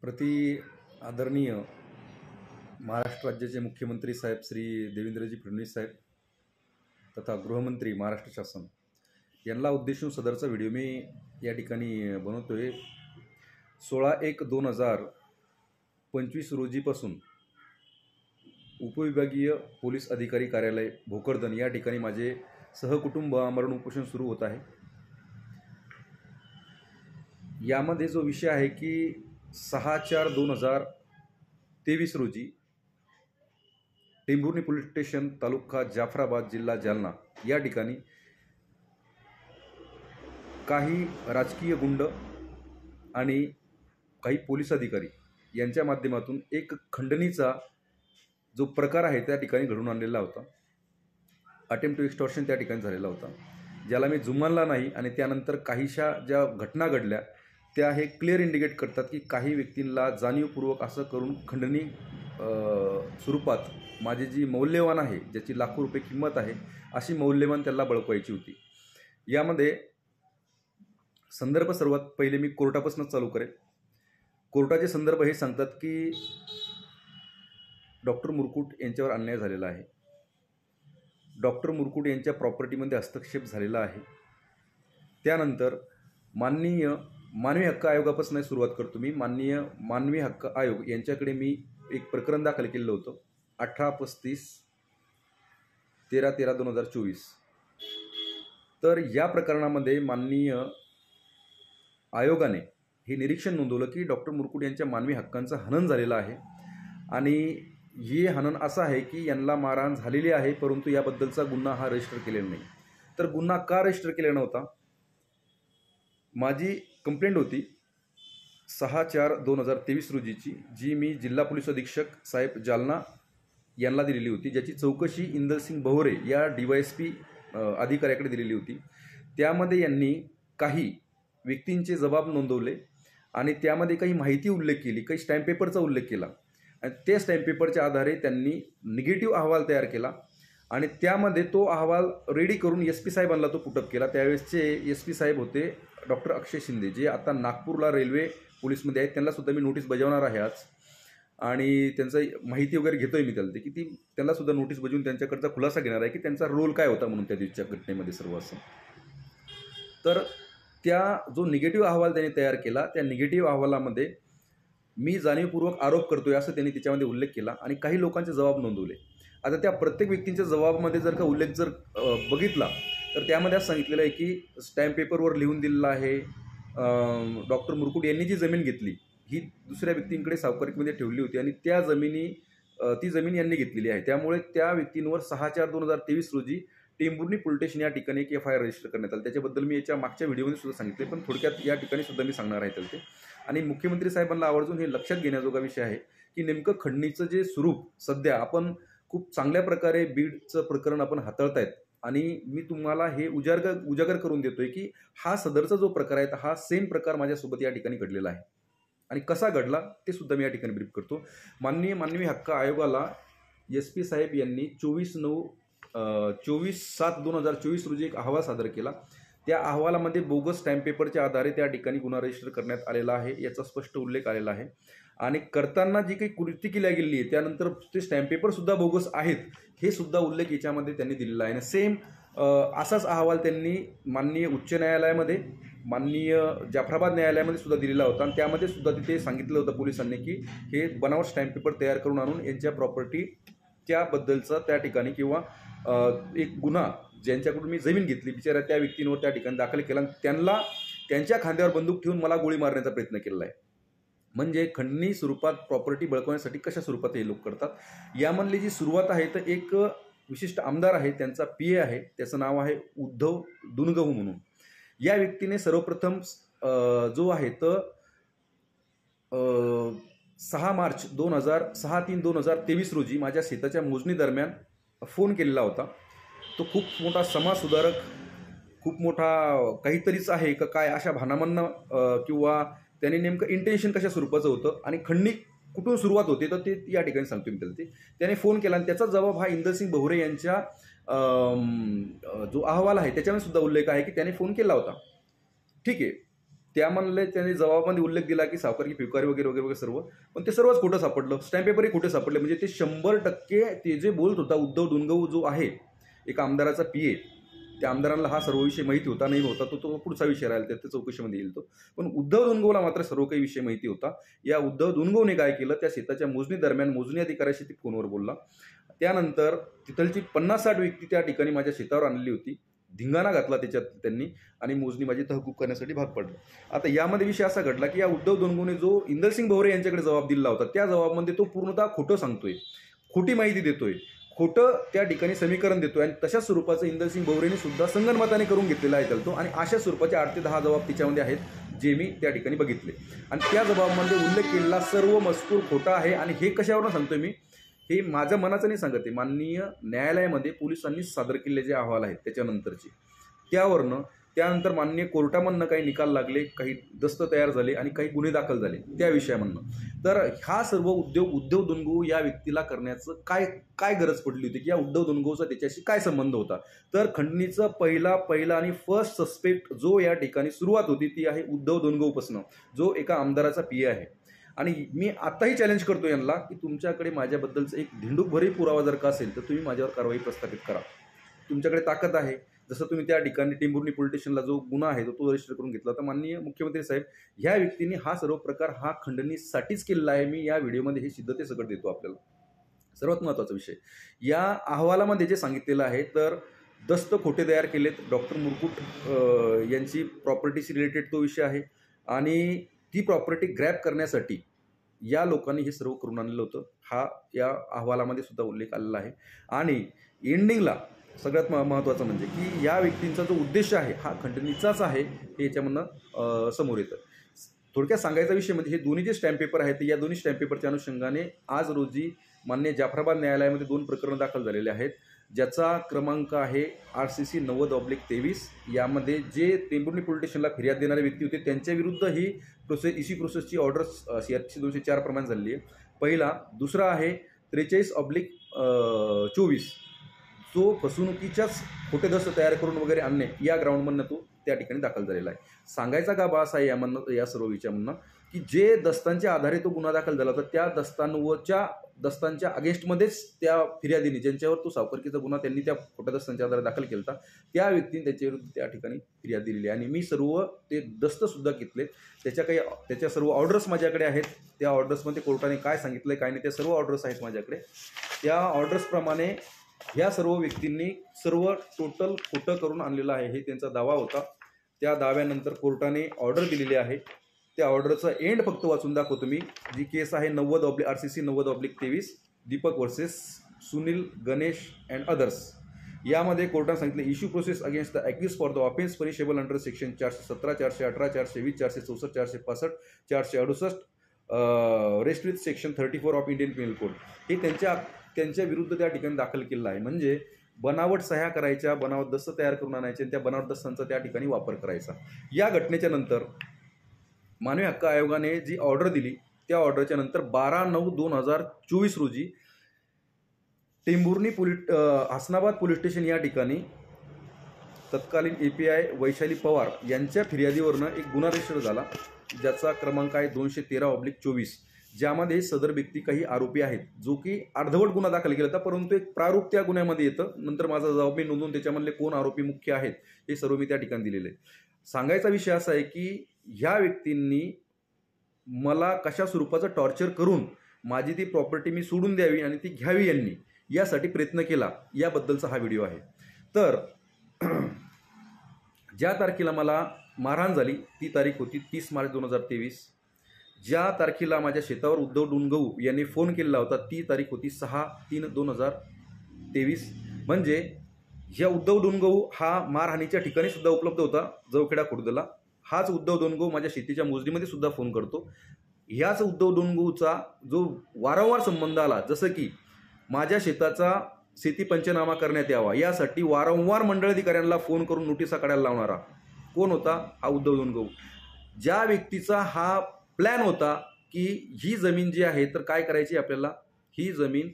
प्रति आदरणीय महाराष्ट्र राज्याचे मुख्यमंत्री साहेब श्री देवेंद्रजी फडणवीस साहेब तथा गृहमंत्री महाराष्ट्र शासन यांना उद्देशून सदरचा व्हिडिओ मी या ठिकाणी बनवतोय। 16/1/2025 रोजीपासून उपविभागीय पोलीस अधिकारी कार्यालय भोकरदन या ठिकाणी माझे सहकुटुंब आमरण उपोषण सुरू होत आहे। यामध्ये जो विषय आहे की 6/4/2023 रोजी टेंभुर्णी पोलीस स्टेशन तालुका जाफराबाद जिल्हा जालना या ठिकाणी काही राजकीय गुंड आणि काही पोलीस अधिकारी यांच्या माध्यमातून एक खंडणीचा जो प्रकार आहे त्या ठिकाणी घडून आणलेला होता। अटेम्प्ट टू एक्स्टॉर्शन त्या ठिकाणी झालेला होता, ज्याला मी जुमानला नाही। आणि त्यानंतर काहीशा ज्या घटना घडल्या त्या हे क्लिअर इंडिकेट करतात की काही व्यक्तींना जाणीवपूर्वक असं करून खंडणी स्वरूपात माझी जी मौल्यवान आहे, ज्याची लाखो रुपये किंमत आहे, अशी मौल्यवान त्याला बळकवायची होती। यामध्ये संदर्भ सर्वात पहिले मी कोर्टापासून चालू करेन। कोर्टाचे संदर्भ हे सांगतात की डॉक्टर मुरकुट यांच्यावर अन्याय झालेला आहे, डॉक्टर मुरकुट यांच्या प्रॉपर्टीमध्ये हस्तक्षेप झालेला आहे। त्यानंतर माननीय मानवी हक्क आयोगापासून सुरुवात करतो मी। माननीय मानवी हक्क आयोग यांच्याकडे मी एक प्रकरण दाखल केलेलं होतं 18/35/13/13/2024। तर या प्रकरणामध्ये माननीय आयोगाने हे निरीक्षण नोंदवलं की डॉक्टर मुरकुट यांच्या मानवी हक्कांचं हनन झालेलं आहे आणि हे हनन असं आहे की यांना मारहाण झालेली आहे, परंतु याबद्दलचा गुन्हा हा रजिस्टर केलेला नाही। तर गुन्हा का रजिस्टर केलेला नव्हता? माझी कंप्लेंट होती 6/4/2023 रोजीची, जी मी जिल्हा पोलीस अधीक्षक साहेब जालना यांना दिलेली होती, ज्याची चौकशी इंदरसिंग बहोरे या DYSP अधिकाऱ्याकडे दिलेली होती। त्यामध्ये यांनी काही व्यक्तींचे जबाब नोंदवले आणि त्यामध्ये काही माहिती उल्लेख केली, काही स्टॅम्प पेपरचा उल्लेख केला आणि त्या स्टॅम्प पेपरच्या आधारे त्यांनी निगेटिव्ह अहवाल तयार केला आणि त्यामध्ये तो अहवाल रेडी करून SP साहेबांना तो पुटअप केला। त्यावेळेसचे SP साहेब होते डॉक्टर अक्षय शिंदे, जे आता नागपूरला रेल्वे पोलीसमध्ये आहेत। त्यांना सुद्धा मी नोटीस बजावणार आहे आज आणि त्यांचं माहिती वगैरे घेतोय मी त्याला की त्यांना सुद्धा नोटीस बजावून त्यांच्याकडचा खुलासा घेणार आहे की त्यांचा रोल काय होता म्हणून त्या दिवशीच्या घटनेमध्ये सर्व असं। तर त्या जो निगेटिव्ह अहवाल त्यांनी तयार केला, त्या निगेटिव्ह अहवालामध्ये मी जाणीवपूर्वक आरोप करतोय असं त्यांनी त्याच्यामध्ये उल्लेख केला आणि काही लोकांचे जबाब नोंदवले। आता त्या प्रत्येक व्यक्तींच्या जबाबामध्ये जर का उल्लेख जर बघितला तर त्यामध्ये असं सांगितलेलं आहे की स्टॅम्प पेपरवर लिहून दिलेलं आहे डॉक्टर मुरकुट यांनी जी जमीन घेतली ही दुसऱ्या व्यक्तींकडे सावकारीमध्ये ठेवली होती आणि त्या ती जमीन यांनी घेतलेली आहे। त्यामुळे त्या व्यक्तींवर 6/4/2023 रोजी टेंभुर्णी पोलीस स्टेशन या ठिकाणी एक FIR रजिस्टर करण्यात आली। त्याच्याबद्दल मी याच्या मागच्या व्हिडिओमध्ये सुद्धा सांगितले, पण थोडक्यात या ठिकाणी सुद्धा मी सांगणार आहे ते। आणि मुख्यमंत्री साहेबांना आवर्जून हे लक्षात घेण्याजोगा विषय आहे की नेमकं खंडणीचं जे स्वरूप सध्या आपण खूप चांगल्या प्रकारे बीडचं प्रकरण आपण हाताळतायत आणि मी तुम्हाला हे उजागर करून देतोय की हा सदरचा जो प्रकार आहे हा सेम प्रकार माझ्यासोबत या ठिकाणी घडलेला आहे आणि कसा घडला ते सुद्धा मी या ठिकाणी ब्रीफ करतो। माननीय मानवी हक्क आयोगाला SP साहेब यांनी 24/7/2024 रोजी एक अहवाल सादर केला। त्या अहवालामध्ये बोगस स्टॅम्प पेपरच्या आधारे त्या ठिकाणी गुन्हा रजिस्टर करण्यात आलेला आहे याचा स्पष्ट उल्लेख आलेला आहे आणि करताना जी काही कृती केली गेलेली आहे त्यानंतर ते स्टॅम्प पेपर सुद्धा बोगस आहेत हे सुद्धा उल्लेख याच्यामध्ये त्यांनी दिलेला आहे। आणि सेम असाच अहवाल त्यांनी माननीय उच्च न्यायालयामध्ये, माननीय जाफराबाद न्यायालयामध्ये सुद्धा दिलेला होता आणि त्यामध्ये सुद्धा तिथे सांगितलं होतं पोलिसांनी की हे बनावट स्टॅम्प पेपर तयार करून आणून यांच्या प्रॉपर्टी त्याबद्दलचा त्या ठिकाणी किंवा एक गुन्हा ज्यांच्याकडून मी जमीन घेतली बिचारा त्या व्यक्तींवर त्या ठिकाणी दाखल केला, त्यांना त्यांच्या खांद्यावर बंदूक ठेवून मला गोळी मारण्याचा प्रयत्न केलेला आहे। म्हणजे खंडणी स्वरूपात प्रॉपर्टी बळकवण्यासाठी कशा स्वरूपात हे लोक करतात। यामधली जी सुरुवात आहे तर एक विशिष्ट आमदार आहे, त्यांचा PA आहे, त्याचं नाव आहे उद्धव दुनगहू म्हणून। या व्यक्तीने सर्वप्रथम जो आहे तर 6/3/2023 रोजी माझ्या शेताच्या मोजणी दरम्यान फोन केलेला होता। तो खूप मोठा समाजसुधारक, खूप मोठा काहीतरीच आहे का काय अशा भानामधनं किंवा त्याने नेमकं इंटेन्शन कशा स्वरूपाचं होतं आणि खंडणी कुठून सुरुवात होते तर ते या ठिकाणी सांगतो मी त्याला। त्याने फोन केला आणि त्याचा जबाब हा इंदरसिंग बहोरे यांच्या जो अहवाल आहे त्याच्यामध्ये सुद्धा उल्लेख आहे की त्याने फोन केला होता। ठीक आहे, त्यामध्ये त्याने जबाबामध्ये उल्लेख दिला की सावकारकी फिवकारी वगैरे वगैरे वगैरे सर्व, पण ते सर्वच खोटं सापडलं. स्टॅम्प पेपरही खोटे सापडले. म्हणजे ते 100% ते जे बोलत होता उद्धव डोणगाऊ जो आहे एका आमदाराचा PA, त्या आमदारांना हा सर्व विषय माहिती होता नाही होता तो पुढचा विषय राहील, त्या चौकशीमध्ये येईल तो. पण उद्धव डोणगाऊला मात्र सर्व काही विषय माहिती होता. या उद्धव डोणगाऊने काय केलं, त्या शेताच्या मोजणी दरम्यान मोजणी अधिकाऱ्याशी ती फोनवर बोलला. त्यानंतर तिथलची 50-60 व्यक्ती त्या ठिकाणी माझ्या शेतावर आणलेली होती. धिंगाणा घातला त्याच्यात त्यांनी आणि मोजणी माझी तहकूब करण्यासाठी भाग पडलं. आता यामध्ये विषय असा घडला की या उद्धव डोणगाऊने जो इंदरसिंग भवरे यांच्याकडे जबाब दिला होता, त्या जबाबामध्ये तो पूर्णतः खोटं सांगतोय, खोटी माहिती देतोय, खोटं त्या ठिकाणी समीकरण देतोय. आणि तशाच स्वरूपाचं इंदरसिंग भवरेने सुद्धा संगनमताने करून घेतलेला आहे तो. आणि अशा स्वरूपाचे 8 ते 10 जबाब तिच्यामध्ये आहेत, जे मी त्या ठिकाणी बघितले. आणि त्या जबाबामध्ये उल्लेख केलेला सर्व मजकूर खोटा आहे. आणि हे कशावरून सांगतोय मी, हे माझ्या मनाचं नाही सांगत आहे, माननीय न्यायालयामध्ये पोलिसांनी सादर केलेले जे अहवाल आहेत त्याच्यानंतरचे, त्यावरनं त्यानंतर माननीय कोर्टामधनं काही निकाल लागले, काही दस्त तयार झाले आणि काही गुन्हे दाखल झाले त्या विषयामधनं. तर हा सर्व उद्धव डोणगाऊ या व्यक्तीला करण्याचं काय गरज पडली होती, की या उद्धव डोणगाऊचा त्याच्याशी काय संबंध होता. तर खंडणीचं पहिला आणि फर्स्ट सस्पेक्ट जो या ठिकाणी सुरुवात होती ती आहे उद्धव डोणगाऊपासून, जो एका आमदाराचा PA आहे. आणि मी आताही चॅलेंज करतो यांना की तुमच्याकडे माझ्याबद्दलचं एक धिंडूकभरी पुरावा जर का असेल तर तुम्ही माझ्यावर कारवाई प्रस्थापित करा. तुमच्याकडे ताकद आहे. जसं तुम्ही त्या ठिकाणी टेंभुर्णी पोलीस स्टेशनला जो गुन्हा आहे तो रजिस्टर करून घेतला. तर माननीय मुख्यमंत्री साहेब, ह्या व्यक्तीने हा सर्व प्रकार हा खंडणीसाठीच केलेला आहे. मी या व्हिडिओमध्ये हे सिद्धतेसकट देतो आपल्याला. सर्वात महत्त्वाचा विषय या अहवालामध्ये जे सांगितलेलं आहे, तर दस्त खोटे तयार केलेत. डॉक्टर मुरकुट यांची प्रॉपर्टीशी रिलेटेड तो विषय आहे. आणि ती प्रॉपर्टी ग्रॅब करण्यासाठी या लोकांनी हे सर्व करून आणलेलं होतं. हा या अहवालामध्ये सुद्धा उल्लेख आलेला आहे. आणि एंडिंगला सगळ्यात महत्त्वाचं म्हणजे की या व्यक्तींचा जो उद्देश आहे हा खंडणीचाच आहे, हे याच्यामधनं समोर येतं. थोडक्यात सांगायचा विषय म्हणजे हे दोन्ही जे स्टॅम्प पेपर आहेत, या दोन्ही स्टॅम्प पेपरच्या अनुषंगाने आज रोजी मान्य जाफराबाद न्यायालयामध्ये 2 प्रकरणं दाखल झालेले आहेत, ज्याचा क्रमांक आहे RCC 90/23. यामध्ये जे टेंभुर्णी पोलीस स्टेशनला फिर्याद देणारे व्यक्ती होते त्यांच्या विरुद्ध ही इसी प्रोसेसची ऑर्डर CRPC 204 प्रमाणे झालेली आहे. पहिला. दुसरा आहे 43/24, जो फसवणुकीच्याच खोटे दस्त तयार करून वगैरे आणणे या ग्राउंडमधनं तो त्या ठिकाणी दाखल झालेला आहे. सांगायचा का बास आहे यामधनं, या सर्व विषयामधनं, की जे दस्तांच्या आधारे तो गुन्हा दाखल झाला होता त्या दस्तांच्या अगेन्स्टमध्येच त्या फिर्यादीने, ज्यांच्यावर तो सावकारकीचा गुन्हा त्यांनी त्या खोट्या दस्तांच्या आधारे दाखल केला होता, त्या व्यक्तीने त्याच्याविरुद्ध त्या ठिकाणी फिर्याद दिलेली आहे. आणि मी सर्व ते दस्तसुद्धा घेतलेत. त्याच्या सर्व ऑर्डर्स माझ्याकडे आहेत. त्या ऑर्डर्समध्ये कोर्टाने काय सांगितलं काय नाही त्या सर्व ऑर्डर्स आहेत माझ्याकडे. त्या ऑर्डर्सप्रमाणे ह्या सर्व व्यक्तींनी सर्व टोटल खोटं करून आणलेलं आहे, हे त्यांचा दावा होता. त्या दाव्यानंतर कोर्टाने ऑर्डर दिलेली आहे. त्या ऑर्डरचा एंड फक्त वाचून दाखवतो मी. जी केस आहे RCC 90/23 Deepak versus Sunil Ganesh and others. यामध्ये कोर्टाने सांगितले issue process against the accused for the offence punishable under section 417, 418, 420, 464, 465, 468 rest with section 34 of Indian penal code. हे त्यांच्या विरुद्ध त्या ठिकाणी दाखल केलेलं आहे. म्हणजे बनावट सह्या करायच्या, बनावट दस्त तयार करून आणायचे आणि त्या बनावट दस्तांचा त्या ठिकाणी वापर करायचा. या घटनेच्या नंतर मानवी हक्क आयोगाने जी ऑर्डर दिली त्या ऑर्डरच्या नंतर 12/9/2024 रोजी टेंभुर्णी हसनाबाद पोलीस स्टेशन या ठिकाणी तत्कालीन API वैशाली पवार यांच्या फिर्यादीवरनं एक गुन्हा रजिस्टर झाला, ज्याचा क्रमांक आहे 213/24, ज्यामध्ये सदर व्यक्ती काही आरोपी आहेत, जो की अर्धवट गुन्हा दाखल केला होता, परंतु एक प्रारूप त्या गुन्ह्यामध्ये येतं. नंतर माझा जबाब मी नोंदवून त्याच्यामधले कोण आरोपी मुख्य आहेत हे सर्व मी त्या ठिकाणी दिलेले आहे. सांगायचा विषय असा आहे की ह्या व्यक्तींनी मला कशा स्वरूपाचं टॉर्चर करून माझी ती प्रॉपर्टी मी सोडून द्यावी आणि ती घ्यावी यांनी यासाठी प्रयत्न केला, याबद्दलचा हा व्हिडिओ आहे. तर ज्या तारखेला मला मारहाण झाली ती तारीख होती 30 मार्च 2023. ज्या तारखेला माझ्या शेतावर उद्धव डोणगाऊ यांनी फोन केलेला होता ती तारीख होती 6/3/2023. म्हणजे ह्या उद्धव डोणगाऊ हा मारहाणीच्या ठिकाणी सुद्धा उपलब्ध होता, जवखेडा खुर्दला. हाच उद्धव डोणगाऊ माझ्या शेतीच्या मोजणीमध्ये सुद्धा फोन करतो. ह्याच उद्धव डोणगाऊचा जो वारंवार संबंध आला, जसं की माझ्या शेताचा शेती पंचनामा करण्यात यावा यासाठी वारंवार मंडळ अधिकाऱ्यांना फोन करून नोटिसा काढायला लावणारा कोण होता? हा उद्धव डोणगाऊ. ज्या व्यक्तीचा हा प्लॅन होता की ही जमीन जी आहे तर काय करायची आपल्याला, ही जमीन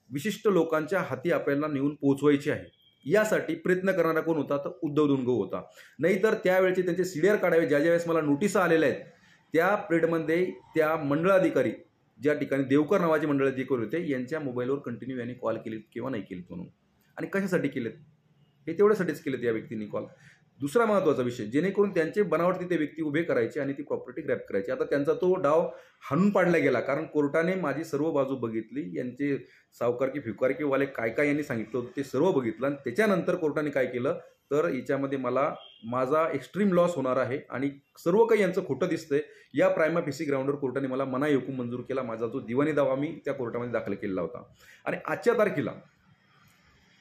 विशिष्ट लोकांच्या हाती आपल्याला नेऊन पोचवायची आहे. यासाठी प्रयत्न करणारा कोण होता? तर उद्धव धुनगव होता. नाहीतर त्यावेळचे त्यांचे सीडीआर काढावे, ज्या वेळेस मला नोटिसा आलेल्या आहेत त्या पिरियडमध्ये त्या मंडळाधिकारी, ज्या ठिकाणी देवकर नावाचे मंडळाधिकारी होते, यांच्या मोबाईलवर कंटिन्यू यांनी कॉल केलेत किंवा नाही केलेत म्हणून. आणि कशासाठी केलेत? हे तेवढ्यासाठीच केलेत या व्यक्तींनी कॉल. दुसरा महत्त्वाचा विषय, जेणेकरून त्यांचे बनावट ते व्यक्ती उभे करायचे आणि ती प्रॉपर्टी ग्रॅब करायची. आता त्यांचा तो डाव हाणून पाडला गेला, कारण कोर्टाने माझी सर्व बाजू बघितली, यांचे सावकारकी फिवकारकीवाले काय काय यांनी सांगितलं होतं ते सर्व बघितलं. आणि त्याच्यानंतर कोर्टाने काय केलं, तर याच्यामध्ये माझा एक्स्ट्रीम लॉस होणार आहे आणि सर्व काही यांचं खोटं दिसतंय, या प्रायमा फेसी ग्राउंडवर कोर्टाने मला मनाई हुकूम मंजूर केला. माझा जो दिवाणी दावा मी त्या कोर्टामध्ये दाखल केलेला होता. आणि आजच्या तारखेला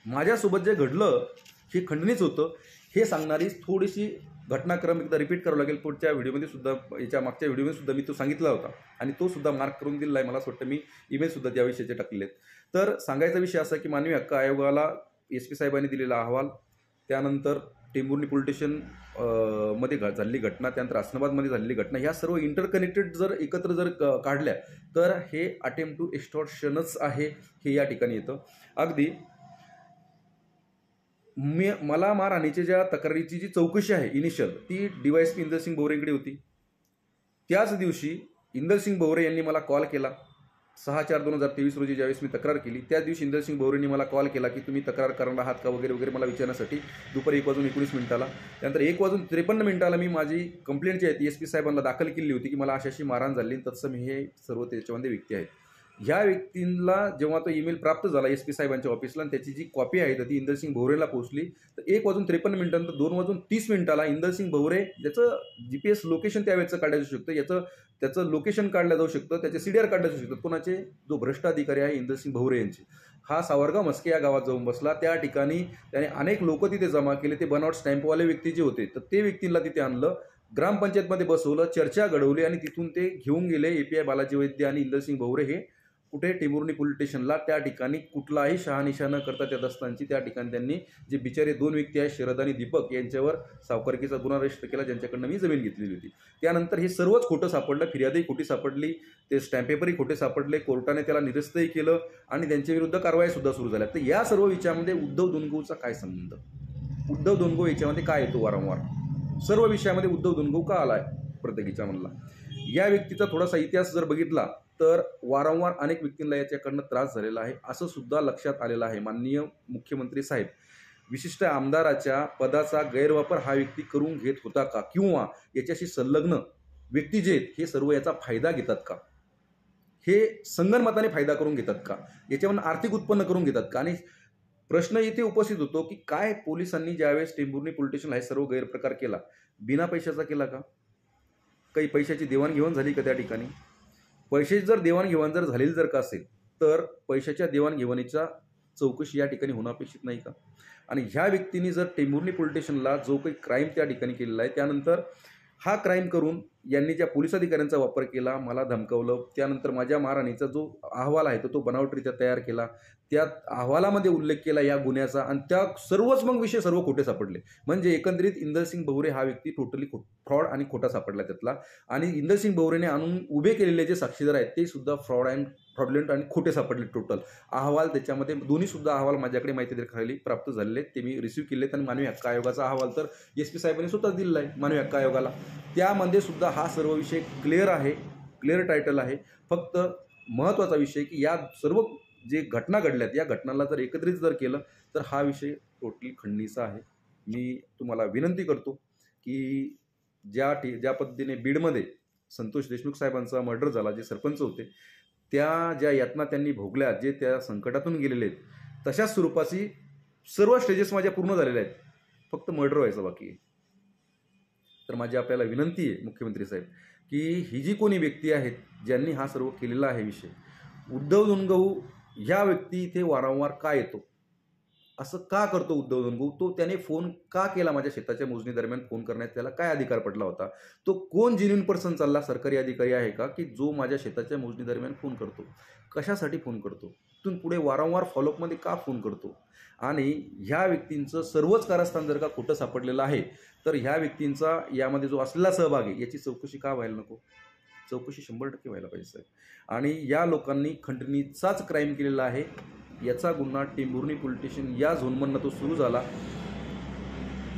माझ्यासोबत जे घडलं हे खंडणीच होतं, हे सांगणारी थोडीशी घटनाक्रम एकदा रिपीट करावं लागेल. पुढच्या व्हिडिओमध्ये सुद्धा, याच्या मागच्या व्हिडिओमध्ये सुद्धा मी तो सांगितला होता आणि तो सुद्धा मार्क करून दिला आहे. मला असं वाटतं मी ईमेलसुद्धा त्या विषयाचे टाकलेले आहेत. तर सांगायचा विषय असा की मानवी हक्क आयोगाला SP साहेबांनी दिलेला अहवाल, त्यानंतर टेंभुर्णी पोलीस स्टेशन मध्ये झालेली घटना, त्यानंतर आसनाबादमध्ये झालेली घटना, ह्या सर्व इंटरकनेक्टेड जर एकत्र जर काढल्या तर हे अटेम्प्ट टू एक्स्टॉर्शनच आहे, हे या ठिकाणी येतं. अगदी मला मारहाणीच्या ज्या तक्रारीची जी चौकशी आहे इनिशियल, ती DYSP इंदरसिंग भोवरेंकडे होती. त्याच दिवशी इंदरसिंग भोवरे यांनी मला कॉल केला 6/4/2023 रोजी, ज्यावेळेस मी तक्रार केली त्याच दिवशी इंदरसिंग भोवरेंनी मला कॉल केला की तुम्ही तक्रार करणार आहात का वगैरे वगैरे, मला विचारण्यासाठी दुपारी 1:19 त्यानंतर 1:53 मी माझी कंप्लेंट जी आहे ती SP साहेबांना दाखल केली होती की मला अशी मारहाण झाली. तत्सम हे सर्व त्याच्यामध्ये व्यक्ती आहेत. ह्या व्यक्तींना जेव्हा तो ईमेल प्राप्त झाला SP साहेबांच्या ऑफिसला आणि त्याची जी कॉपी आहे तर ती इंदरसिंग भोवरेला पोहोचली, तर 1:53 नंतर 2:30 इंदरसिंग भोवरे, ज्याचं GPS लोकेशन त्यावेळेचं काढलं जाऊ शकतं, त्याचं लोकेशन काढलं जाऊ शकतं, त्याचे CDR काढले जाऊ शकतात. कोणाचे? जो भ्रष्ट अधिकारी आहे इंदरसिंग भोवरे यांचे. हा सावरगाव मस्के या गावात जाऊन बसला. त्या ठिकाणी त्याने अनेक लोक तिथे जमा केले. ते बनावट स्टॅम्पवाले व्यक्ती जे होते तर ते व्यक्तींना तिथे आणलं, ग्रामपंचायतमध्ये बसवलं, चर्चा घडवली आणि तिथून ते घेऊन गेले API बालाजी वैद्य आणि इंदरसिंग भोवरे हे कुठे? टेंभुर्णी पोलीस स्टेशनला. त्या ठिकाणी कुठलाही शहानिशा न करता त्या दस्तांची त्या ठिकाणी त्यांनी जे बिचारे 2 व्यक्ती आहेत शरद आणि दीपक, यांच्यावर सावकारकीचा गुन्हा रजिस्टर केला, ज्यांच्याकडनं मी जमीन घेतलेली होती. त्यानंतर हे सर्वच खोटं सापडलं, फिर्यादही खोटी सापडली, ते स्टॅम्प पेपरही खोटे सापडले, कोर्टाने त्याला निरस्तही केलं आणि त्यांच्याविरुद्ध कारवाईसुद्धा सुरू झाल्या. तर या सर्व विषयामध्ये उद्धव धुनगवचा काय संबंध? उद्धव धुनगव याच्यामध्ये काय येतो वारंवार? सर्व विषयामध्ये उद्धव धुनगव का आलाय प्रत्येकीच्या म्हणला? या व्यक्तीचा थोडासा इतिहास जर बघितला तर वारंवार अनेक व्यक्तींना याच्याकडनं त्रास झालेला आहे, असं सुद्धा लक्षात आलेलं आहे. माननीय मुख्यमंत्री साहेब, विशिष्ट आमदाराच्या पदाचा गैरवापर हा व्यक्ती करून घेत होता का? किंवा याच्याशी संलग्न व्यक्ती जे आहेत हे सर्व याचा फायदा घेतात का? हे संगनमताने फायदा करून घेतात का? याच्यावरून आर्थिक उत्पन्न करून घेतात का? आणि प्रश्न इथे उपस्थित होतो की काय पोलिसांनी ज्यावेळेस टेंभुर्णी पोलीस स्टेशनला हे सर्व गैरप्रकार केला, बिना पैशाचा केला का? काही पैशाची देवाणघेवाण झाली का त्या ठिकाणी? पैशाची जर देवाणघेवाण जर झालेली जर का असेल तर पैशाच्या देवाणघेवाणीचा चौकशी या ठिकाणी होणं अपेक्षित नाही का? आणि ह्या व्यक्तींनी जर टेंभुर्णी पोलीस स्टेशनला जो काही क्राईम त्या ठिकाणी केलेला आहे, त्यानंतर हा क्राईम करून यांनी ज्या पोलीस अधिकाऱ्यांचा वापर केला, मला धमकावलं, त्यानंतर माझ्या मारहाणीचा जो अहवाल आहे तो बनावटरित्या तयार केला, त्या अहवालामध्ये उल्लेख केला या गुन्ह्याचा, आणि त्या सर्वच मग विषय सर्व खोटे सापडले. म्हणजे एकंदरीत इंदरसिंग भोवरे हा व्यक्ती टोटली फ्रॉड आणि खोटा सापडला त्यातला. आणि इंदरसिंग भोवरेने आणून उभे केलेले जे साक्षीदार आहेत ते सुद्धा फ्रॉडलेंट आणि खोटे सापडले. टोटल अहवाल त्याच्यामध्ये दोन्ही सुद्धा अहवाल माझ्याकडे माहिती खाली प्राप्त झालेले, ते मी रिसीव्ह केलेत. आणि मानवी हक्क आयोगाचा अहवाल तर SP साहेबांनी स्वतःच दिलेला आहे मानवी हक्क आयोगाला. त्यामध्ये सुद्धा हा सर्व विषय क्लिअर आहे, क्लिअर टायटल आहे. फक्त महत्त्वाचा विषय की या सर्व जे घटना घडल्यात या घटनांना जर एकत्रित जर केलं तर हा विषय टोटली खंडणीचा आहे. मी तुम्हाला विनंती करतो की ज्या पद्धतीने बीडमध्ये संतोष देशमुख साहेबांचा मर्डर झाला, जे सरपंच होते, त्या ज्या यातना त्यांनी भोगल्या, जे त्या संकटातून गेलेले आहेत, तशाच स्वरूपाची सर्व स्टेजेस माझ्या पूर्ण झालेल्या आहेत, फक्त मर्डर व्हायचं बाकी आहे. तर माझी आपल्याला विनंती आहे मुख्यमंत्री साहेब की ही जी कोणी व्यक्ती आहेत ज्यांनी हा सर्व केलेला आहे विषय, उद्धव धुनगव ह्या व्यक्ती इथे वारंवार का येतो, असं का करतो उद्धव धुनगव? तो त्याने फोन का केला? माझ्या शेताच्या मोजणी दरम्यान फोन करण्यात त्याला काय अधिकार पडला होता? तो कोण जेन्युइन पर्सन चालला, सरकारी अधिकारी आहे का की जो माझ्या शेताच्या मोजणी दरम्यान फोन करतो? कशासाठी फोन करतो? तिथून पुढे वारंवार फॉलोअपमध्ये का फोन करतो? आणि ह्या व्यक्तींचं सर्वच कारस्थान जर का खोटं सापडलेलं आहे तर ह्या व्यक्तींचा यामध्ये जो असलेला सहभाग आहे याची चौकशी का व्हायला नको? चौकशी 100% व्हायला पाहिजे साहेब. आणि या लोकांनी खंडणीचाच क्राईम केलेला आहे. याचा गुन्हा टेंभुर्णी पोलीस स्टेशन या झोनमधनं तो सुरू झाला,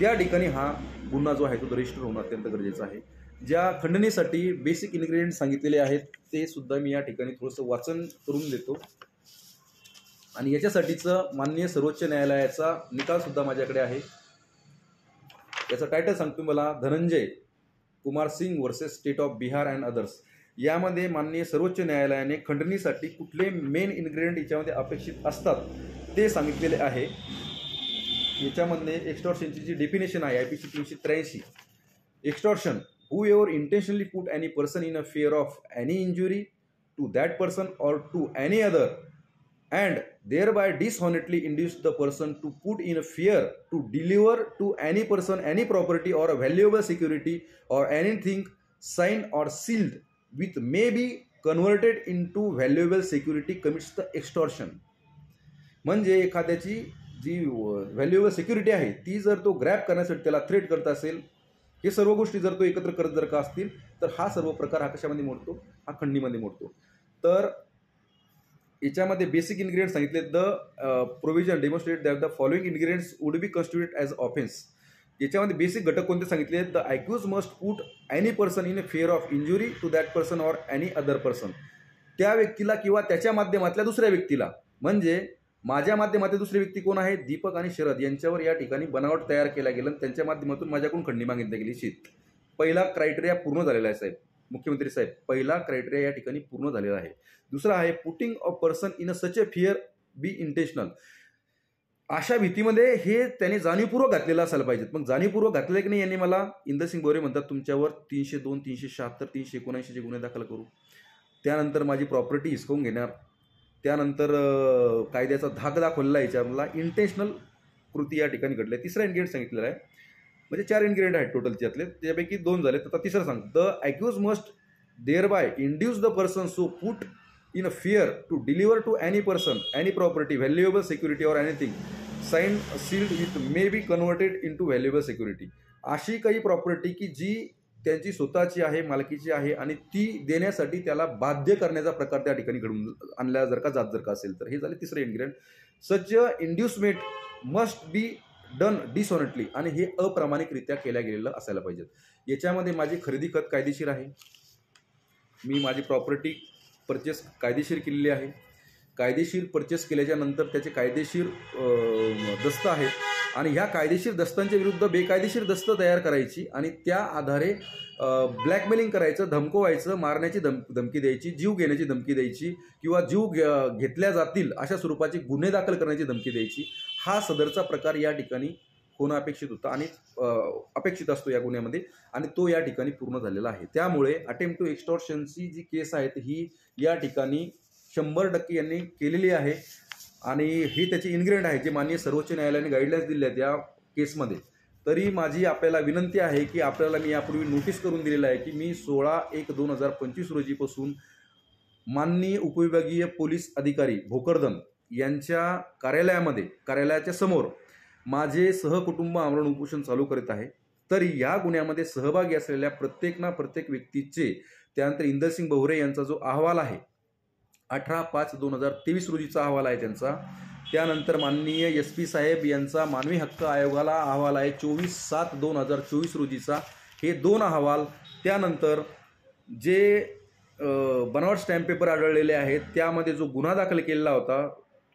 त्या ठिकाणी हा गुन्हा जो आहे तो रजिस्टर होणं अत्यंत गरजेचं आहे. ज्या खंडणीसाठी बेसिक इन्ग्रेडियंट सांगितलेले आहेत ते सुद्धा मी या ठिकाणी थोडंसं वाचन करून देतो. आणि याच्यासाठीचं माननीय सर्वोच्च न्यायालयाचा निकालसुद्धा माझ्याकडे आहे. याचं टायटल सांगतो मला, Dhananjay Kumar Singh versus state of Bihar and others. यामध्ये माननीय सर्वोच्च न्यायालयाने खंडणीसाठी कुठले मेन इन्ग्रेडियंट याच्यामध्ये अपेक्षित असतात ते सांगितलेले आहे. याच्यामध्ये एक्स्टॉर्शनची जी डेफिनेशन आहे IPC 383, extortion whoever intentionally put any person in a fear of any injury to that person or to any other and thereby dishonestly induce the person to put in a fear to deliver to any person any property or a valuable security or anything signed or sealed with may be converted into valuable security commits the extortion. म्हणजे एखाद्याची जी valuable security आहे ती जर तो grab करण्यासाठी त्याला threat करत असेल, हे सर्व गोष्टी जर तो एकत्र करत जर का असतील तर हा सर्व प्रकार हा कशामध्ये मोडतो, हा खंडणीमध्ये मोडतो. तर याच्यामध्ये बेसिक इन्ग्रेडियंट सांगितले, the provision demonstrate that the following ingredients would be constituted as offence. याच्यामध्ये बेसिक घटक कोणते सांगितले, the accused must put any person in a fear of injury to that person or any other person. त्या व्यक्तीला किंवा त्याच्या माध्यमातल्या दुसऱ्या व्यक्तीला, म्हणजे माझ्या माध्यमातले दुसरे व्यक्ती कोण आहे, दीपक आणि शरद यांच्यावर या ठिकाणी बनावट तयार केला गेला आणि त्यांच्या माध्यमातून माझ्याकडून खंडणी मागितली गेली. पहिला क्रायटेरिया पूर्ण झालेला आहे साहेब, मुख्यमंत्री साहेब, पहिला क्रायटेरिया या ठिकाणी पूर्ण झालेला आहे. दुसरा आहे putting a person in a such a fear be intentional. अशा भीतीमध्ये हे त्याने जाणीवपूर्वक घातलेलं असायला पाहिजे. मग जाणीवपूर्वक घातलेलं की नाही यांनी मला इंदरसिंग भोवरे म्हणतात तुमच्यावर 302, 376, 379 गुन्हे दाखल करू, त्यानंतर माझी प्रॉपर्टी हिसकावून घेणार, त्यानंतर कायद्याचा धाक दाखवलेला याच्याला इंटेन्शनल कृती या ठिकाणी घडल्या. तिसरा इन्ग्रेडियंट सांगितलेला आहे, म्हणजे 4 इन्ग्रेडियंट आहेत टोटल त्यातले, त्यापैकी 2 झाले. तर तिसरं सांगतो, the accused must thereby induce the person so put in a fear to deliver to any person any property valuable security or anything signed sealed with may be converted into valuable security. अशी काही property की जी त्यांची स्वतःची आहे, मालकीची आहे आणि ती देण्यासाठी त्याला बाध्य करण्याचा प्रकार त्या ठिकाणी घडून आणल्या जर का असेल तर. हे झाले तिसरे ingredient. Such inducement must be done dishonestly, आणि हे अप्रामाणिकरित्या केल्या गेलेलं असायला पाहिजे. याच्यामध्ये माझी खरेदी खत कायदेशीर आहे, मी माझी प्रॉपर्टी परचेस कायदेशीर केलेली आहे, कायदेशीर परचेस केल्याच्या नंतर त्याचे कायदेशीर दस्त आहेत आणि ह्या कायदेशीर दस्तांच्या विरुद्ध बेकायदेशीर दस्त तयार करायची आणि त्या आधारे ब्लॅकमेलिंग करायचं, धमकवायचं, मारण्याची धमकी द्यायची, जीव घेण्याची धमकी द्यायची किंवा जीव घेतल्या जातील अशा स्वरूपाचे गुन्हे दाखल करण्याची धमकी द्यायची. हा सदरचा प्रकार या ठिकाणी होणं अपेक्षित होता आणि अपेक्षित असतो या गुन्ह्यामध्ये, आणि तो या ठिकाणी पूर्ण झालेला आहे. त्यामुळे अटेम्प्ट टू एक्स्टॉर्शनची जी केस आहे ही या ठिकाणी 100% यांनी केलेली आहे आणि ही त्याची इन्ग्रेडियंट आहे जे माननीय सर्वोच्च न्यायालयाने गाईडलाईन्स दिल्या आहेत या केसमध्ये. तरी माझी आपल्याला विनंती आहे की आपल्याला मी यापूर्वी नोटीस करून दिलेलं आहे की मी 16/1/2025 रोजीपासून माननीय उपविभागीय पोलीस अधिकारी भोकरदन यांच्या कार्यालयाच्या समोर माझे सहकुटुंब आमरण उपोषण चालू करीत आहे. तरी या गुन्ह्यामध्ये सहभागी असलेल्या प्रत्येक व्यक्तीचे, त्यानंतर इंदरसिंग भोवरे यांचा जो अहवाल आहे 18/5/2023 रोजीचा अहवाल आहे त्यांचा, त्यानंतर माननीय SP साहेब यांचा मानवी हक्क आयोगाला अहवाल आहे 24/7/2024 रोजीचा, हे 2 अहवाल, त्यानंतर जे बनावट स्टॅम्प पेपर आढळलेले आहेत त्यामध्ये जो गुन्हा दाखल केलेला होता,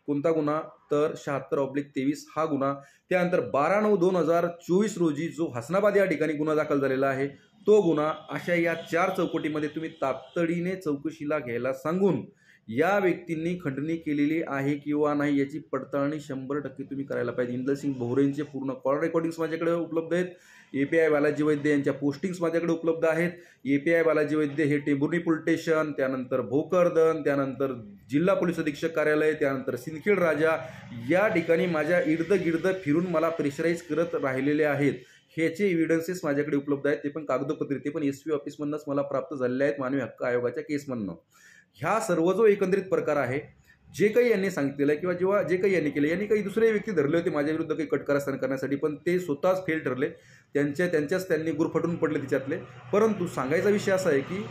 कोणता गुन्हा तर 76/23 हा गुन्हा, त्यानंतर 12/9/2024 रोजी जो हसनाबाद या ठिकाणी गुन्हा दाखल झालेला आहे तो गुन्हा, अशा या 4 चौकटीमध्ये तुम्ही तातडीने चौकशीला घ्यायला सांगून या व्यक्तींनी खंडणी केलेली आहे किंवा नाही याची पडताळणी 100% तुम्ही करायला पाहिजे. इंदरसिंग भोवरेंचे पूर्ण कॉल रेकॉर्डिंग्स माझ्याकडे उपलब्ध आहेत, API बालाजी वैद्य यांच्या पोस्टिंग्स माझ्याकडे उपलब्ध आहेत. API बालाजी वैद्य हे टेंभुर्णी पोलीस स्टेशन, त्यानंतर भोकरदन, त्यानंतर जिल्हा पोलीस अधीक्षक कार्यालय, त्यानंतर सिंदखेड राजा या ठिकाणी माझ्या इर्द फिरून मला प्रेशराईज करत राहिलेले आहेत. ह्याचे एव्हिडन्सेस माझ्याकडे उपलब्ध आहेत, ते पण कागदपत्रे, ते पण SP ऑफिसमधूनच मला प्राप्त झालेले आहेत मानवी हक्क आयोगाच्या केसमधनं. ह्या सर्व जो एकंदरीत प्रकार आहे, जे काही यांनी सांगितलेलं आहे किंवा जे काही यांनी केलं, यांनी काही दुसरे व्यक्ती धरले होते माझ्या विरुद्ध काही कटकारस्थान करण्यासाठी, पण ते स्वतःच फेल ठरले, त्यांच्याच त्यांनी गुरफटून पडले तिच्यातले. परंतु सांगायचा विषय असा आहे की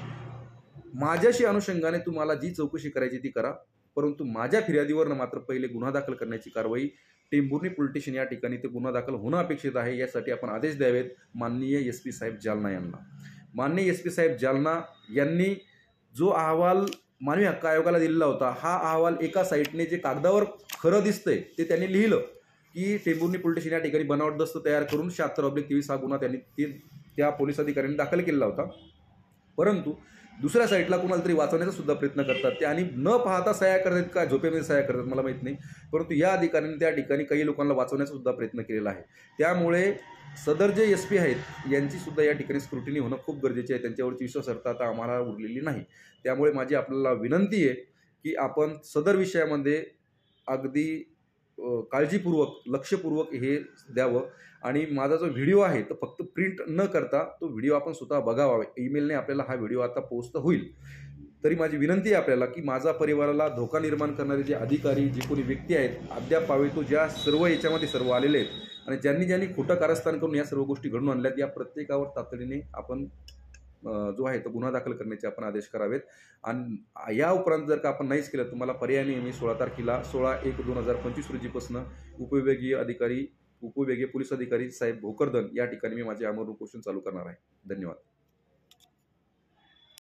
माझ्याशी अनुषंगाने तुम्हाला जी चौकशी करायची ती करा, परंतु माझ्या फिर्यादीवर मात्र पहिले गुन्हा दाखल करण्याची कारवाई टेंभुर्णी पोलीस स्टेशन या ठिकाणी ते गुन्हा दाखल होणं अपेक्षित आहे। यासाठी आपण आदेश द्यावेत माननीय SP साहेब जालना यांना। माननीय SP साहेब जालना यांनी जो अहवाल मानवी हक्क आयोगाला दिलेला होता, हा अहवाल एका साईटने जे कागदावर खरं दिसतंय ते त्यांनी लिहिलं की टेंभुर्णी पोलीस स्टेशन या ठिकाणी बनावट दस्त तयार करून 76/23 हा गुन्हा त्यांनी त्या पोलीस अधिकाऱ्यांनी दाखल केलेला होता। परंतु दुसऱ्या साईडला कुणाला तरी वाचवण्याचा सुद्धा प्रयत्न करतात ते, आणि न पाहता सह्या करतात का झोपेमध्ये सह्या करतात मला माहीत नाही, परंतु या अधिकाऱ्यांनी त्या ठिकाणी काही लोकांना वाचवण्याचा सुद्धा प्रयत्न केलेला आहे। त्यामुळे सदर जे SP आहेत यांची सुद्धा या ठिकाणी स्क्रुटिनी होणं खूप गरजेचे आहे। त्यांच्यावरची विश्वासार्हता आता आम्हाला उरलेली नाही। त्यामुळे माझी आपल्याला विनंती आहे की आपण सदर विषयामध्ये अगदी काळजीपूर्वक लक्षपूर्वक हे द्यावं, आणि माझा जो व्हिडिओ आहे तो फक्त प्रिंट न करता तो व्हिडिओ आपण स्वतः बघावा। ईमेलने आपल्याला हा व्हिडिओ आता पोस्ट होईल, तरी माझी विनंती आहे आपल्याला की माझा परिवाराला धोका निर्माण करणारे जे अधिकारी जे कोणी व्यक्ती आहेत अद्याप पावेतो, ज्या सर्व याच्यामध्ये सर्व आलेले आहेत आणि ज्यांनी खोटं कारस्थान करून या सर्व गोष्टी घडून आणल्यात, या प्रत्येकावर तातडीने आपण जो आहे तो गुन्हा दाखल करण्याचे आपण आदेश करावेत। आणि या उपरांत जर का आपण नाहीच केलं, तुम्हाला पर्यायाने मी 16 तारखेला 16/1/2025 रोजीपासून उपविभागीय पोलीस अधिकारी साहेब भोकरदन या ठिकाणी मी माझे आमरण उपोषण चालू करणार आहे। धन्यवाद।